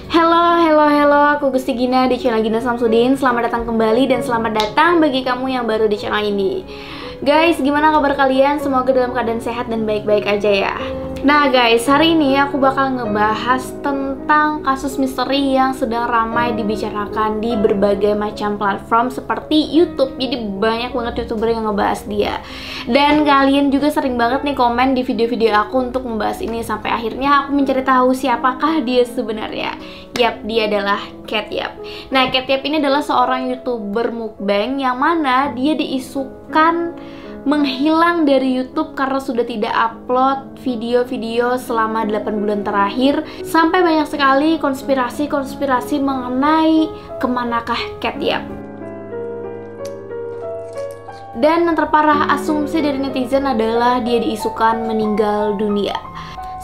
Halo, aku Gusti Gina di channel Gina Samsudin. Selamat datang kembali dan selamat datang bagi kamu yang baru di channel ini. Guys, gimana kabar kalian? Semoga dalam keadaan sehat dan baik-baik aja ya. Nah guys, hari ini aku bakal ngebahas tentang kasus misteri yang sedang ramai dibicarakan di berbagai macam platform seperti YouTube. Jadi banyak banget YouTuber yang ngebahas dia. Dan kalian juga sering banget nih komen di video-video aku untuk membahas ini. Sampai akhirnya aku mencari tahu siapakah dia sebenarnya. Yap, dia adalah Cat Yap. Nah, Cat Yap ini adalah seorang YouTuber mukbang yang mana dia diisukan menghilang dari YouTube karena sudah tidak upload video-video selama 8 bulan terakhir. Sampai banyak sekali konspirasi-konspirasi mengenai kemanakah Cat Yap. Dan yang terparah, asumsi dari netizen adalah dia diisukan meninggal dunia.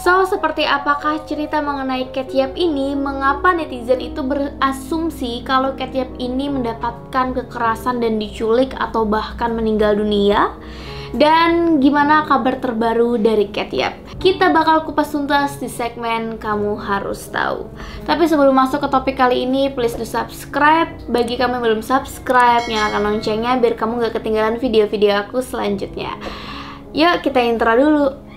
So, seperti apakah cerita mengenai Cat Yap ini? Mengapa netizen itu berasumsi kalau Cat Yap ini mendapatkan kekerasan dan diculik atau bahkan meninggal dunia? Dan gimana kabar terbaru dari Cat Yap? Kita bakal kupas tuntas di segmen Kamu Harus Tahu. Tapi sebelum masuk ke topik kali ini, please do subscribe. Bagi kamu yang belum subscribe, nyalakan loncengnya biar kamu gak ketinggalan video-video aku selanjutnya. Yuk kita intro dulu.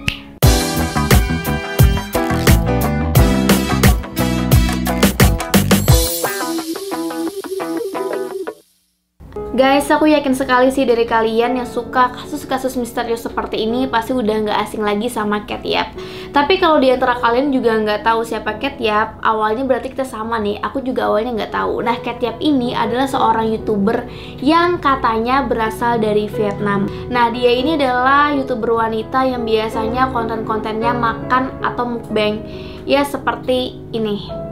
Guys, aku yakin sekali sih dari kalian yang suka kasus-kasus misterius seperti ini pasti udah nggak asing lagi sama Cat Yap. Tapi kalau di antara kalian juga nggak tahu siapa Cat Yap, awalnya berarti kita sama nih. Aku juga awalnya nggak tahu. Nah, Cat Yap ini adalah seorang YouTuber yang katanya berasal dari Vietnam. Nah, dia ini adalah YouTuber wanita yang biasanya konten-kontennya makan atau mukbang. Ya, seperti ini.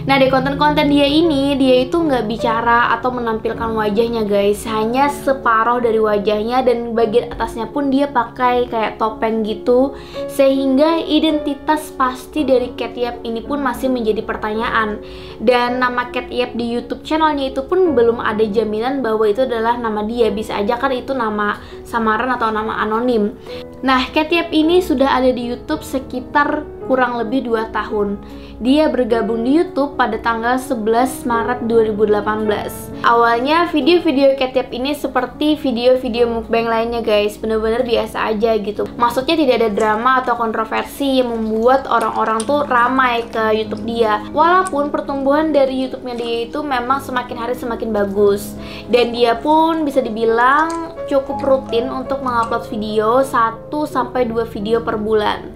Nah, di konten-konten dia itu nggak bicara atau menampilkan wajahnya guys, hanya separuh dari wajahnya dan bagian atasnya pun dia pakai kayak topeng gitu, sehingga identitas pasti dari Cat Yap ini pun masih menjadi pertanyaan. Dan nama Cat Yap di YouTube channelnya itu pun belum ada jaminan bahwa itu adalah nama dia, bisa aja kan itu nama samaran atau nama anonim. Nah, Cat Yap ini sudah ada di YouTube sekitar kurang lebih 2 tahun. Dia bergabung di YouTube pada tanggal 11 Maret 2018. Awalnya video-video Cat Yap ini seperti video-video mukbang lainnya guys, bener-bener biasa aja gitu. Maksudnya tidak ada drama atau kontroversi yang membuat orang-orang tuh ramai ke YouTube dia. Walaupun pertumbuhan dari YouTube-nya dia itu memang semakin hari semakin bagus. Dan dia pun bisa dibilang cukup rutin untuk mengupload video 1-2 video per bulan.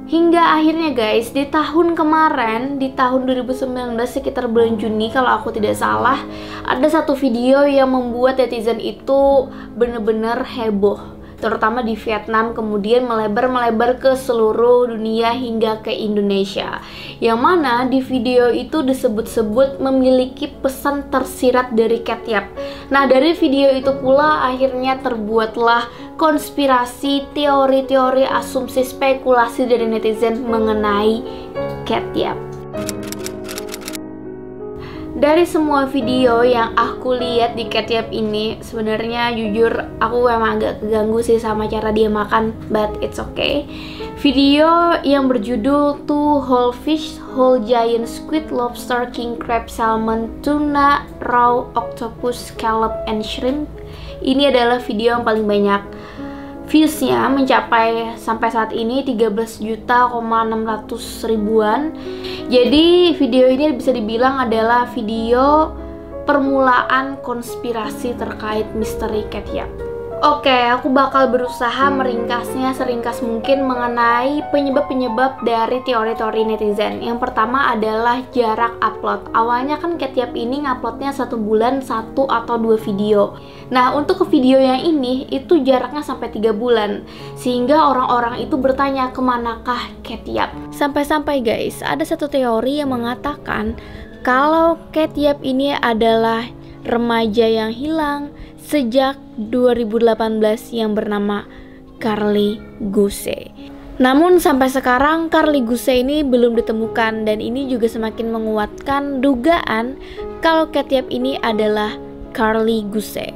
Hingga akhirnya guys, di tahun kemarin, di tahun 2019 sekitar bulan Juni kalau aku tidak salah, ada satu video yang membuat netizen itu bener-bener heboh, terutama di Vietnam, kemudian melebar ke seluruh dunia hingga ke Indonesia. Yang mana di video itu disebut-sebut memiliki pesan tersirat dari Cat Yap. Nah, dari video itu pula akhirnya terbuatlah konspirasi, teori-teori, asumsi, spekulasi dari netizen mengenai Cat Yap. Dari semua video yang aku lihat di Cat Yap ini, sebenarnya jujur aku emang agak keganggu sih sama cara dia makan, but it's okay. Video yang berjudul Two Whole Fish, Whole Giant Squid, Lobster, King Crab, Salmon, Tuna, Raw, Octopus, Scallop, and Shrimp. Ini adalah video yang paling banyak viewsnya, mencapai sampai saat ini 13.600.000-an. Jadi video ini bisa dibilang adalah video permulaan konspirasi terkait misteri Cat Yap. Oke, aku bakal berusaha meringkasnya seringkas mungkin mengenai penyebab-penyebab dari teori-teori netizen. Yang pertama adalah jarak upload. Awalnya kan Cat Yap ini nguploadnya 1 bulan 1 atau 2 video. Nah, untuk ke video yang ini itu jaraknya sampai 3 bulan. Sehingga orang-orang itu bertanya kemanakah Cat Yap. Sampai-sampai guys, ada satu teori yang mengatakan kalau Cat Yap ini adalah remaja yang hilang sejak 2018 yang bernama Carly Guse. Namun sampai sekarang Carly Guse ini belum ditemukan, dan ini juga semakin menguatkan dugaan kalau Cat Yap ini adalah Carly Guse.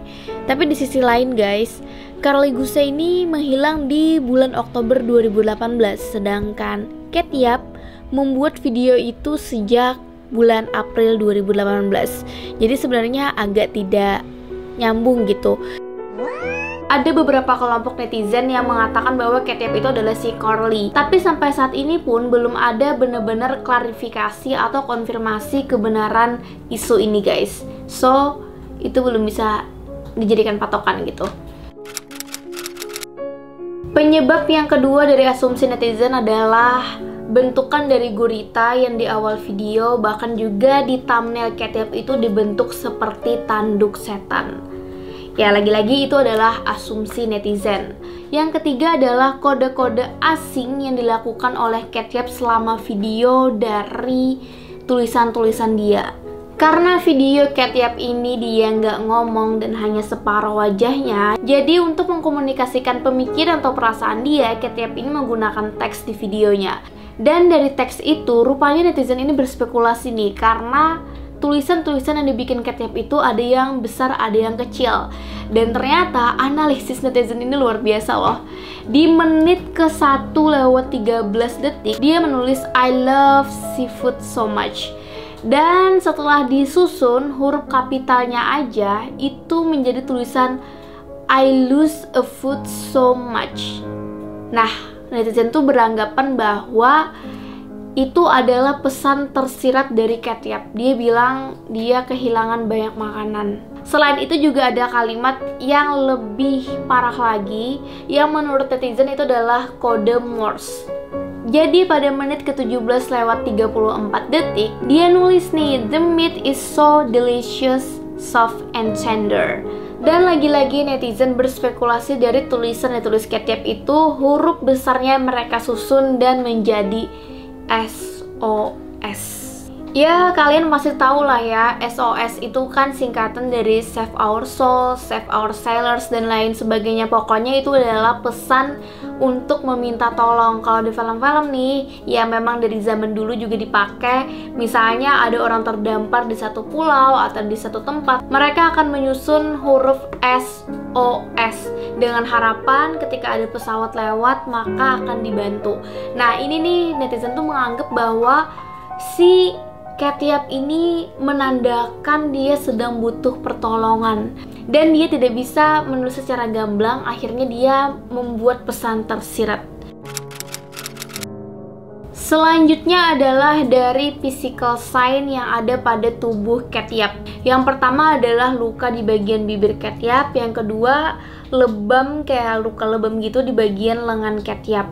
Tapi di sisi lain guys, Carly Guse ini menghilang di bulan Oktober 2018, sedangkan Cat Yap membuat video itu sejak bulan April 2018. Jadi sebenarnya agak tidak nyambung gitu. Ada beberapa kelompok netizen yang mengatakan bahwa Cat Yap itu adalah si Carly. Tapi sampai saat ini pun belum ada benar-benar klarifikasi atau konfirmasi kebenaran isu ini guys. So, itu belum bisa dijadikan patokan gitu. Penyebab yang kedua dari asumsi netizen adalah bentukan dari gurita yang di awal video, bahkan juga di thumbnail Cat Yap itu dibentuk seperti tanduk setan. Ya, lagi-lagi itu adalah asumsi netizen. Yang ketiga adalah kode-kode asing yang dilakukan oleh Cat Yap selama video dari tulisan-tulisan dia. Karena video Cat Yap ini dia nggak ngomong dan hanya separuh wajahnya, jadi untuk mengkomunikasikan pemikiran atau perasaan dia, Cat Yap ini menggunakan teks di videonya. Dan dari teks itu, rupanya netizen ini berspekulasi nih, karena tulisan-tulisan yang dibikin Cat Yap itu ada yang besar, ada yang kecil. Dan ternyata analisis netizen ini luar biasa loh. Di menit ke 1:13 detik, dia menulis I love seafood so much. Dan setelah disusun, huruf kapitalnya aja itu menjadi tulisan I lose a food so much. Nah, netizen tuh beranggapan bahwa itu adalah pesan tersirat dari Cat Yap. Dia bilang dia kehilangan banyak makanan. Selain itu juga ada kalimat yang lebih parah lagi, yang menurut netizen itu adalah kode Morse. Jadi pada menit ke-17:34 detik, dia nulis nih, the meat is so delicious, soft and tender. Dan lagi-lagi netizen berspekulasi dari tulisan yang ditulis Cat Yap itu, huruf besarnya mereka susun dan menjadi SOS. Ya, kalian pasti tahu lah ya, SOS itu kan singkatan dari Save Our Souls, Save Our Sailors, dan lain sebagainya. Pokoknya itu adalah pesan untuk meminta tolong. Kalau di film-film nih, ya memang dari zaman dulu juga dipakai. Misalnya ada orang terdampar di satu pulau atau di satu tempat, mereka akan menyusun huruf SOS dengan harapan ketika ada pesawat lewat maka akan dibantu. Nah, ini nih netizen tuh menganggap bahwa si Cat Yap ini menandakan dia sedang butuh pertolongan dan dia tidak bisa menulis secara gamblang, akhirnya dia membuat pesan tersirat. Selanjutnya adalah dari physical sign yang ada pada tubuh Cat Yap. Yang pertama adalah luka di bagian bibir Cat Yap, yang kedua lebam kayak luka lebam gitu di bagian lengan Cat Yap.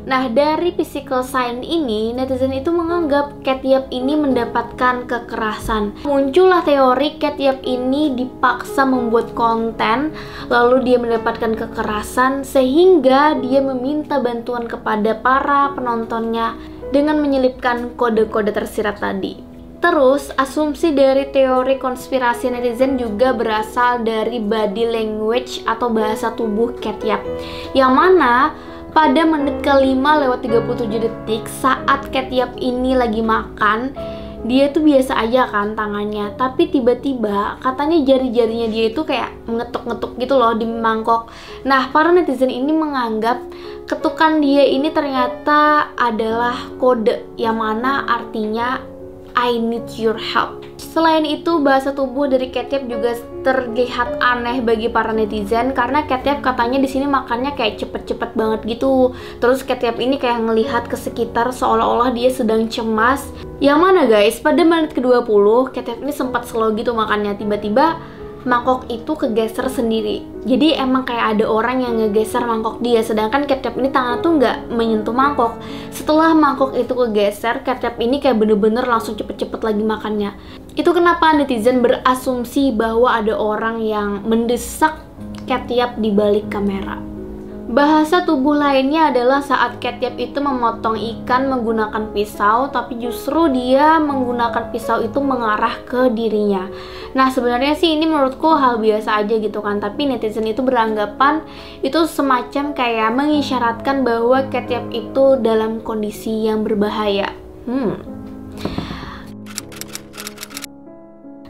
Nah, dari physical sign ini, netizen itu menganggap Cat Yap ini mendapatkan kekerasan. Muncullah teori Cat Yap ini dipaksa membuat konten, lalu dia mendapatkan kekerasan, sehingga dia meminta bantuan kepada para penontonnya dengan menyelipkan kode-kode tersirat tadi. Terus, asumsi dari teori konspirasi netizen juga berasal dari body language atau bahasa tubuh Cat Yap, yang mana pada menit ke-5:37 detik saat Cat Yap ini lagi makan, dia tuh biasa aja kan tangannya, tapi tiba-tiba katanya jari-jarinya dia itu kayak ngetuk-ngetuk gitu loh di mangkok. Nah, para netizen ini menganggap ketukan dia ini ternyata adalah kode, yang mana artinya I need your help. Selain itu, bahasa tubuh dari Cat Yap juga terlihat aneh bagi para netizen karena Cat Yap katanya di sini makannya kayak cepet-cepet banget gitu. Terus Cat Yap ini kayak ngelihat ke sekitar seolah-olah dia sedang cemas. Yang mana guys, pada menit ke-20 Cat Yap ini sempat slow gitu makannya, tiba-tiba mangkok itu kegeser sendiri. Jadi emang kayak ada orang yang ngegeser mangkok dia, sedangkan Cat Yap ini tangan tuh nggak menyentuh mangkok. Setelah mangkok itu kegeser, Cat Yap ini kayak bener-bener langsung cepet-cepet lagi makannya. Itu kenapa netizen berasumsi bahwa ada orang yang mendesak Cat Yap di balik kamera. Bahasa tubuh lainnya adalah saat Cat Yap itu memotong ikan menggunakan pisau, tapi justru dia menggunakan pisau itu mengarah ke dirinya. Nah, sebenarnya sih ini menurutku hal biasa aja gitu kan, tapi netizen itu beranggapan itu semacam kayak mengisyaratkan bahwa Cat Yap itu dalam kondisi yang berbahaya.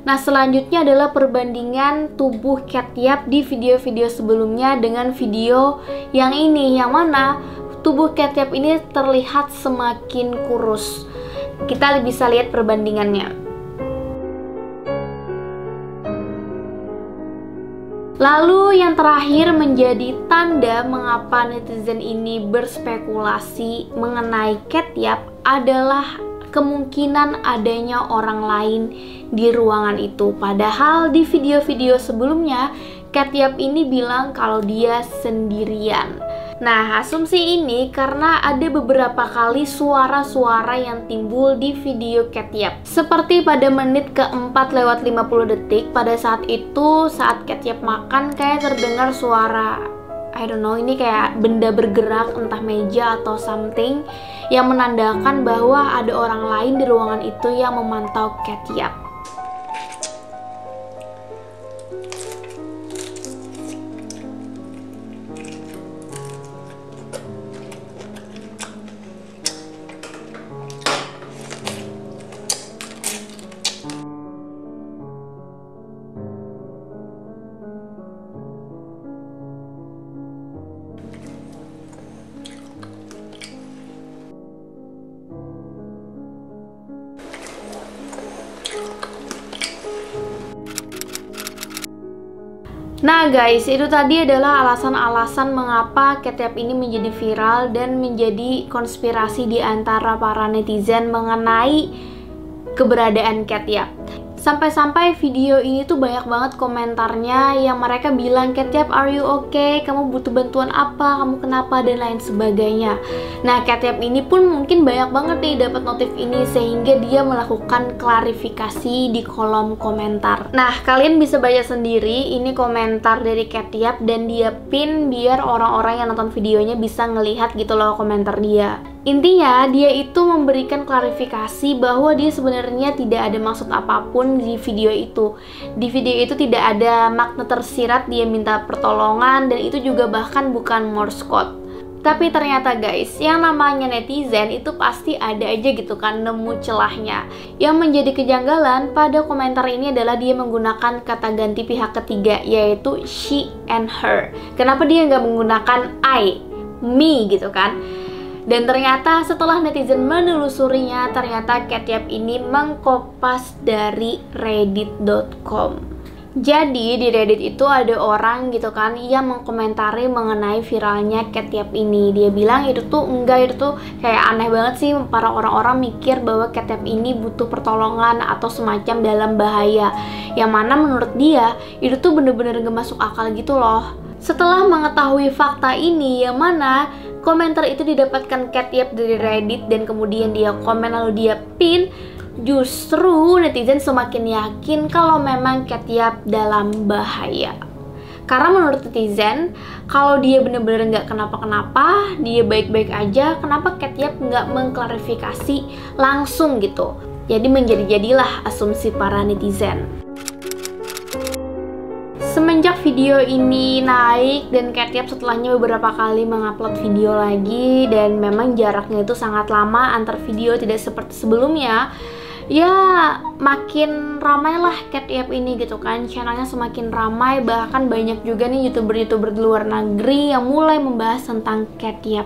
Nah, selanjutnya adalah perbandingan tubuh Catyap di video-video sebelumnya dengan video yang ini, yang mana tubuh Catyap ini terlihat semakin kurus. Kita bisa lihat perbandingannya. Lalu yang terakhir menjadi tanda mengapa netizen ini berspekulasi mengenai Catyap adalah kemungkinan adanya orang lain di ruangan itu. Padahal di video-video sebelumnya Catyap ini bilang kalau dia sendirian. Nah, asumsi ini karena ada beberapa kali suara-suara yang timbul di video Catyap. Seperti pada menit ke-4:50 detik, pada saat itu saat Catyap makan kayak terdengar suara, I don't know, ini kayak benda bergerak, entah meja atau something, yang menandakan bahwa ada orang lain di ruangan itu yang memantau Catyap. Nah guys, itu tadi adalah alasan-alasan mengapa Catyap ini menjadi viral dan menjadi konspirasi di antara para netizen mengenai keberadaan Catyap. Sampai-sampai video ini tuh banyak banget komentarnya yang mereka bilang, Catyap, are you okay? Kamu butuh bantuan apa? Kamu kenapa? Dan lain sebagainya. Nah, Catyap ini pun mungkin banyak banget nih dapat notif ini sehingga dia melakukan klarifikasi di kolom komentar. Nah, kalian bisa baca sendiri ini komentar dari Catyap dan dia pin biar orang-orang yang nonton videonya bisa ngelihat gitu loh komentar dia. Intinya, dia itu memberikan klarifikasi bahwa dia sebenarnya tidak ada maksud apapun di video itu. Di video itu tidak ada makna tersirat dia minta pertolongan, dan itu juga bahkan bukan Morse code. Tapi ternyata guys, yang namanya netizen itu pasti ada aja gitu kan nemu celahnya. Yang menjadi kejanggalan pada komentar ini adalah dia menggunakan kata ganti pihak ketiga, yaitu she and her. Kenapa dia nggak menggunakan I, me gitu kan? Dan ternyata setelah netizen menelusurinya, ternyata Catyap ini mengkopas dari reddit.com. Jadi di Reddit itu ada orang gitu kan yang mengkomentari mengenai viralnya Catyap ini. Dia bilang itu tuh enggak, itu tuh kayak aneh banget sih para orang-orang mikir bahwa Catyap ini butuh pertolongan atau semacam dalam bahaya. Yang mana menurut dia itu tuh bener-bener gak masuk akal gitu loh. Setelah mengetahui fakta ini, yang mana komentar itu didapatkan Catyap dari Reddit dan kemudian dia komen lalu dia pin, justru netizen semakin yakin kalau memang Catyap dalam bahaya. Karena menurut netizen, kalau dia bener-bener nggak kenapa-kenapa, dia baik-baik aja, kenapa Catyap nggak mengklarifikasi langsung gitu. Jadi menjadi-jadilah asumsi para netizen. Semenjak video ini naik dan Catyap setelahnya beberapa kali mengupload video lagi, dan memang jaraknya itu sangat lama antar video, tidak seperti sebelumnya, ya makin ramai lah Catyap ini gitu kan. Channelnya semakin ramai, bahkan banyak juga nih youtuber-youtuber di luar negeri yang mulai membahas tentang Catyap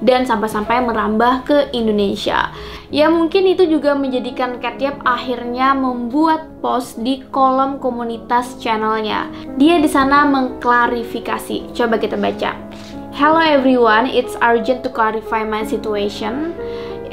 dan sampai-sampai merambah ke Indonesia. Ya mungkin itu juga menjadikan Catyap akhirnya membuat post di kolom komunitas channelnya. Dia di sana mengklarifikasi. Coba kita baca. Hello everyone, it's urgent to clarify my situation.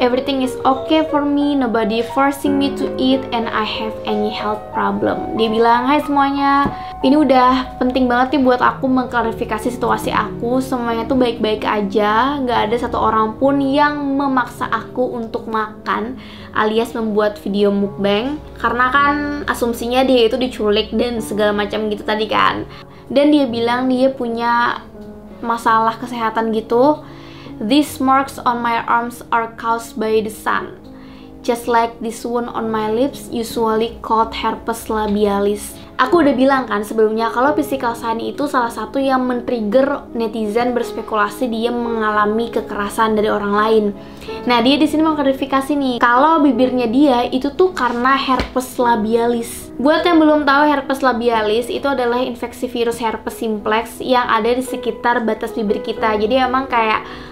Everything is okay for me, nobody forcing me to eat, and I have any health problem. Dia bilang, hai semuanya, ini udah penting banget nih buat aku mengklarifikasi situasi aku. Semuanya tuh baik-baik aja, gak ada satu orang pun yang memaksa aku untuk makan alias membuat video mukbang. Karena kan asumsinya dia itu diculik dan segala macam gitu tadi kan. Dan dia bilang dia punya masalah kesehatan gitu. These marks on my arms are caused by the sun. just like this wound on my lips, usually called herpes labialis. Aku udah bilang kan sebelumnya kalau physical sign itu salah satu yang men-trigger netizen berspekulasi dia mengalami kekerasan dari orang lain. Nah, dia di sini mengklarifikasi nih kalau bibirnya dia itu tuh karena herpes labialis. Buat yang belum tahu, herpes labialis itu adalah infeksi virus herpes simplex yang ada di sekitar batas bibir kita. Jadi emang kayak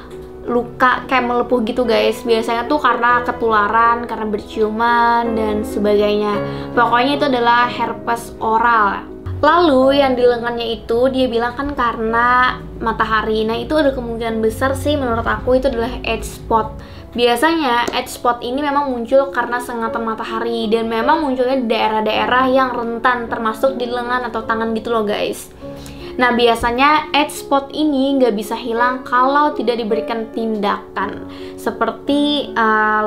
luka kayak melepuh gitu guys. Biasanya tuh karena ketularan, karena berciuman dan sebagainya. Pokoknya itu adalah herpes oral. Lalu yang di lengannya itu dia bilang kan karena matahari. Nah, itu ada kemungkinan besar sih menurut aku itu adalah age spot. Biasanya age spot ini memang muncul karena sengatan matahari dan memang munculnya di daerah-daerah yang rentan termasuk di lengan atau tangan gitu loh guys. Nah, biasanya age spot ini nggak bisa hilang kalau tidak diberikan tindakan seperti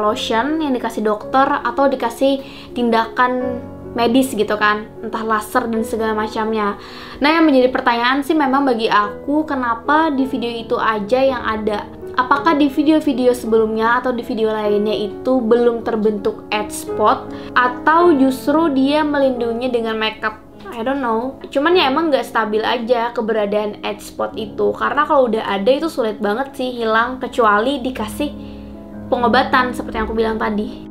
lotion yang dikasih dokter atau dikasih tindakan medis gitu kan, entah laser dan segala macamnya. Nah, yang menjadi pertanyaan sih memang bagi aku, kenapa di video itu aja yang ada? Apakah di video-video sebelumnya atau di video lainnya itu belum terbentuk age spot, atau justru dia melindungi dengan makeup? I don't know. Cuman ya emang nggak stabil aja keberadaan age spot itu, karena kalau udah ada itu sulit banget sih hilang kecuali dikasih pengobatan seperti yang aku bilang tadi.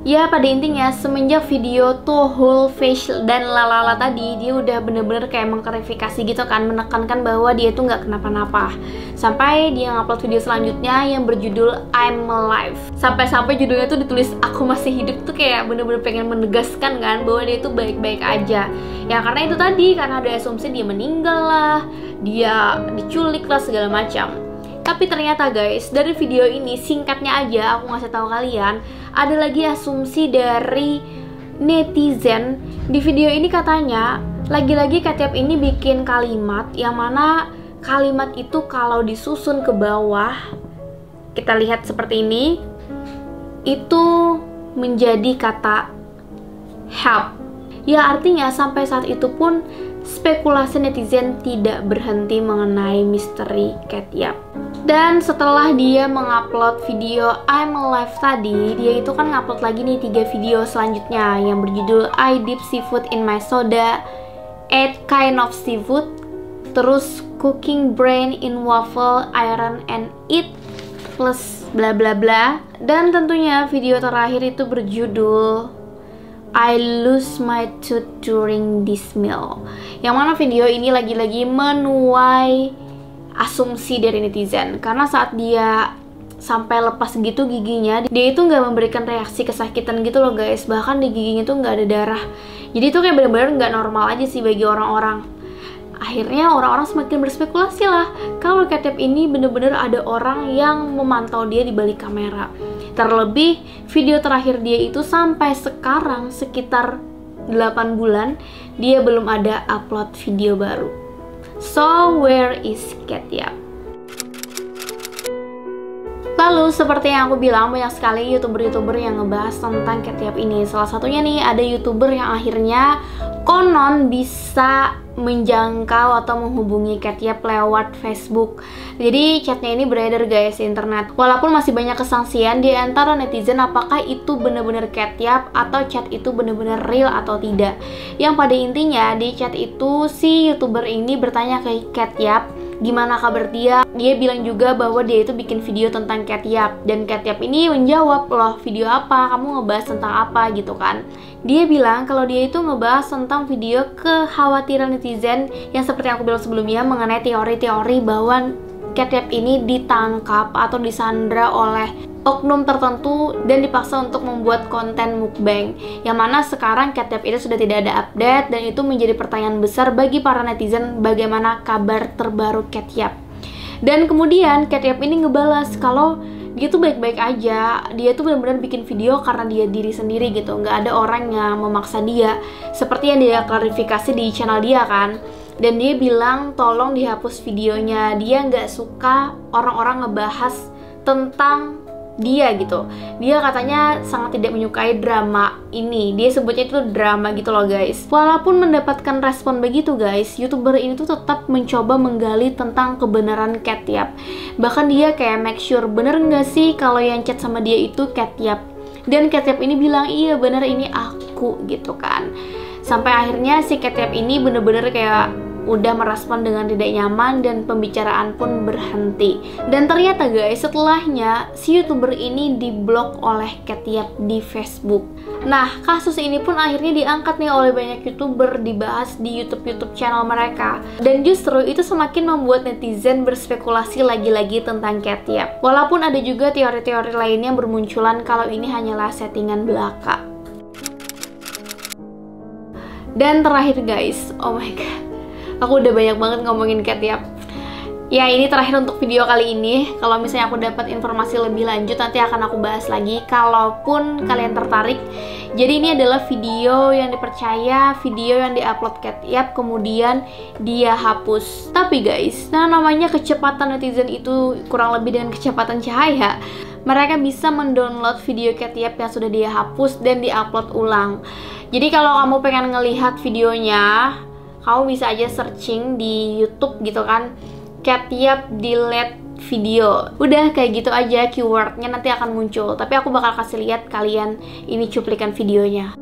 Ya, pada intinya semenjak video tuh whole facial dan lalala tadi, dia udah bener-bener kayak mengklarifikasi gitu kan, menekankan bahwa dia tuh nggak kenapa-napa. Sampai dia ngupload video selanjutnya yang berjudul I'm Alive. Sampai-sampai judulnya tuh ditulis aku masih hidup, tuh kayak bener-bener pengen menegaskan kan bahwa dia tuh baik-baik aja. Ya karena itu tadi, karena ada asumsi dia meninggal lah, dia diculik lah, segala macam. Tapi ternyata guys, dari video ini singkatnya aja aku ngasih tahu kalian, ada lagi asumsi dari netizen. Di video ini katanya lagi-lagi Ketiap ini bikin kalimat yang mana kalimat itu kalau disusun ke bawah, kita lihat seperti ini, itu menjadi kata help. Ya artinya sampai saat itu pun spekulasi netizen tidak berhenti mengenai misteri Ketiap. Dan setelah dia mengupload video I'm Alive tadi, dia itu kan ngupload lagi nih 3 video selanjutnya yang berjudul I Dip Seafood in My Soda, 8 Kind of Seafood, terus Cooking Brain in Waffle, Iron and Eat, plus bla bla bla. Dan tentunya video terakhir itu berjudul I lose my tooth during this meal, yang mana video ini lagi-lagi menuai asumsi dari netizen. Karena saat dia sampai lepas gitu giginya, dia itu nggak memberikan reaksi kesakitan gitu loh guys. Bahkan di giginya tuh nggak ada darah. Jadi itu kayak bener-bener nggak normal aja sih bagi orang-orang. Akhirnya orang-orang semakin berspekulasi lah kalau Ketiap ini bener-bener ada orang yang memantau dia di balik kamera. Terlebih video terakhir dia itu sampai sekarang sekitar 8 bulan dia belum ada upload video baru. So where is Ketiap? Lalu seperti yang aku bilang, banyak sekali youtuber-youtuber yang ngebahas tentang Ketiap ini. Salah satunya nih ada youtuber yang akhirnya konon bisa menjangkau atau menghubungi Ketiap lewat Facebook. Jadi chatnya ini beredar guys di internet. Walaupun masih banyak kesangsian di antara netizen apakah itu benar-benar Ketiap atau chat itu benar-benar real atau tidak. Yang pada intinya di chat itu si youtuber ini bertanya ke Ketiap gimana kabar dia. Dia bilang juga bahwa dia itu bikin video tentang Ketiap, dan Ketiap ini menjawab, loh video apa? Kamu ngebahas tentang apa gitu kan. Dia bilang kalau dia itu ngebahas tentang video kekhawatiran netizen yang seperti yang aku bilang sebelumnya mengenai teori-teori bahwa Ketiap ini ditangkap atau disandra oleh oknum tertentu dan dipaksa untuk membuat konten mukbang, yang mana sekarang Ketiap itu sudah tidak ada update, dan itu menjadi pertanyaan besar bagi para netizen bagaimana kabar terbaru Ketiap. Dan kemudian Ketiap ini ngebalas kalau dia tuh baik-baik aja, dia tuh benar-benar bikin video karena dia diri sendiri gitu, nggak ada orang yang memaksa dia, seperti yang dia klarifikasi di channel dia kan. Dan dia bilang tolong dihapus videonya, dia nggak suka orang-orang ngebahas tentang dia gitu. Dia katanya sangat tidak menyukai drama ini. Dia sebutnya itu drama gitu loh guys. Walaupun mendapatkan respon begitu guys, YouTuber ini tuh tetap mencoba menggali tentang kebenaran Catyap. Bahkan dia kayak make sure bener nggak sih kalau yang chat sama dia itu Catyap. Dan Catyap ini bilang iya bener ini aku gitu kan. Sampai akhirnya si Catyap ini bener-bener kayak udah merespon dengan tidak nyaman dan pembicaraan pun berhenti. Dan ternyata guys, setelahnya si YouTuber ini diblok oleh Catyap di Facebook. Nah, kasus ini pun akhirnya diangkat nih oleh banyak YouTuber, dibahas di YouTube channel mereka. Dan justru itu semakin membuat netizen berspekulasi lagi-lagi tentang Catyap. Walaupun ada juga teori-teori lainnya yang bermunculan kalau ini hanyalah settingan belaka. Dan terakhir guys, oh my god, aku udah banyak banget ngomongin Catyap. Ya ini terakhir untuk video kali ini. Kalau misalnya aku dapat informasi lebih lanjut nanti akan aku bahas lagi kalaupun kalian tertarik. Jadi ini adalah video yang dipercaya, video yang diupload Catyap kemudian dia hapus. Tapi guys, namanya kecepatan netizen itu kurang lebih dengan kecepatan cahaya. Mereka bisa mendownload video Catyap yang sudah dia hapus dan diupload ulang. Jadi kalau kamu pengen ngelihat videonya, kamu bisa aja searching di YouTube gitu kan, Catyap delete video. Udah kayak gitu aja keywordnya nanti akan muncul. Tapi aku bakal kasih lihat kalian ini cuplikan videonya.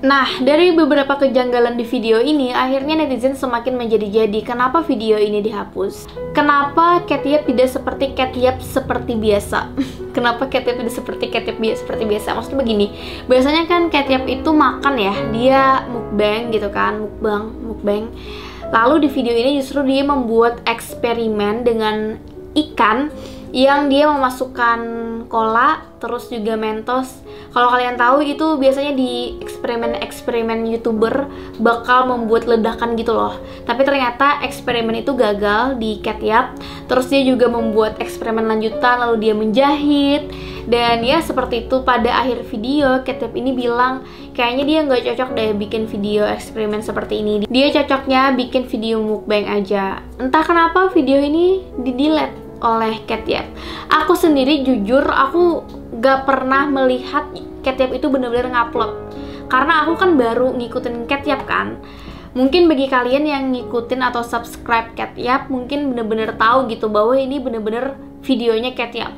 Nah, dari beberapa kejanggalan di video ini, akhirnya netizen semakin menjadi-jadi. Kenapa video ini dihapus? Kenapa Catyap tidak seperti Catyap seperti biasa? Kenapa Catyap tidak seperti Catyap seperti biasa? Maksudnya begini, biasanya kan Catyap itu makan ya, dia mukbang gitu kan, mukbang. Lalu di video ini justru dia membuat eksperimen dengan ikan yang dia memasukkan cola terus juga Mentos. Kalau kalian tahu itu biasanya di eksperimen YouTuber bakal membuat ledakan gitu loh. Tapi ternyata eksperimen itu gagal di Catyap. Terus dia juga membuat eksperimen lanjutan lalu dia menjahit. Dan ya seperti itu pada akhir video Catyap ini bilang kayaknya dia nggak cocok deh bikin video eksperimen seperti ini. Dia cocoknya bikin video mukbang aja. Entah kenapa video ini di-delete oleh Catyap. Aku sendiri jujur aku gak pernah melihat Catyap itu bener-bener ngupload karena aku kan baru ngikutin Catyap kan. Mungkin bagi kalian yang ngikutin atau subscribe Catyap mungkin bener-bener tahu gitu bahwa ini bener-bener videonya Catyap.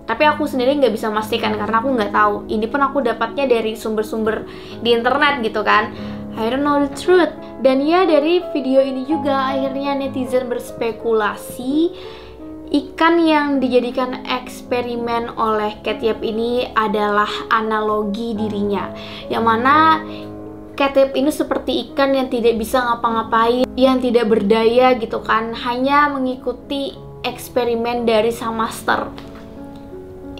Tapi aku sendiri nggak bisa memastikan karena aku nggak tahu. Ini pun aku dapatnya dari sumber-sumber di internet gitu kan. I don't know the truth. Dan ya dari video ini juga akhirnya netizen berspekulasi ikan yang dijadikan eksperimen oleh Catyap ini adalah analogi dirinya, yang mana Catyap ini seperti ikan yang tidak bisa ngapa-ngapain, yang tidak berdaya gitu kan, hanya mengikuti eksperimen dari sang master.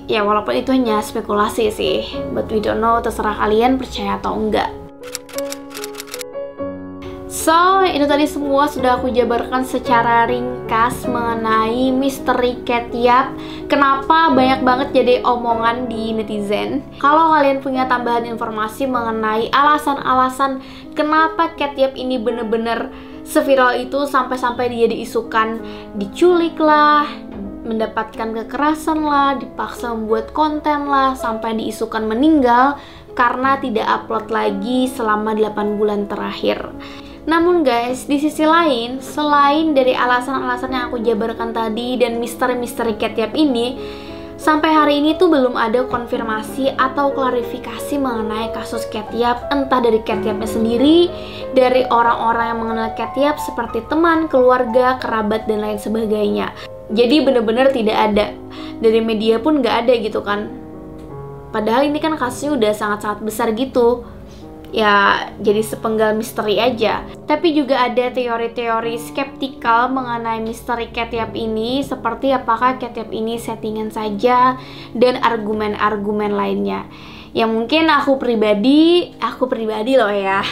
Ya walaupun itu hanya spekulasi sih, but we don't know, terserah kalian percaya atau enggak. So, itu tadi semua sudah aku jabarkan secara ringkas mengenai misteri Catyap. Kenapa banyak banget jadi omongan di netizen. Kalau kalian punya tambahan informasi mengenai alasan-alasan kenapa Catyap ini bener-bener seviral itu sampai-sampai dia diisukan diculik lah, mendapatkan kekerasan lah, dipaksa membuat konten lah, sampai diisukan meninggal karena tidak upload lagi selama 8 bulan terakhir. Namun guys, di sisi lain, selain dari alasan-alasan yang aku jabarkan tadi dan misteri-misteri Catyap ini, sampai hari ini tuh belum ada konfirmasi atau klarifikasi mengenai kasus Catyap, entah dari Catyapnya sendiri, dari orang-orang yang mengenal Catyap seperti teman, keluarga, kerabat, dan lain sebagainya. Jadi bener-bener tidak ada, dari media pun nggak ada gitu kan. Padahal ini kan kasusnya udah sangat-sangat besar gitu. Ya jadi sepenggal misteri aja. Tapi juga ada teori-teori skeptikal mengenai misteri Catyap ini, seperti apakah Catyap ini settingan saja, dan argumen-argumen lainnya. Ya mungkin aku pribadi loh ya,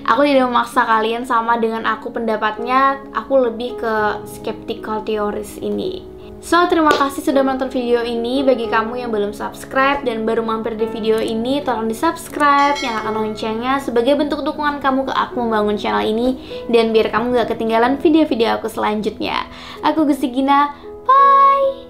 aku tidak memaksa kalian sama dengan aku pendapatnya. Aku lebih ke skeptical teoris ini. So, terima kasih sudah menonton video ini. Bagi kamu yang belum subscribe dan baru mampir di video ini, tolong di subscribe, nyalakan loncengnya sebagai bentuk dukungan kamu ke aku membangun channel ini, dan biar kamu gak ketinggalan video-video aku selanjutnya. Aku Gusti Gina, bye!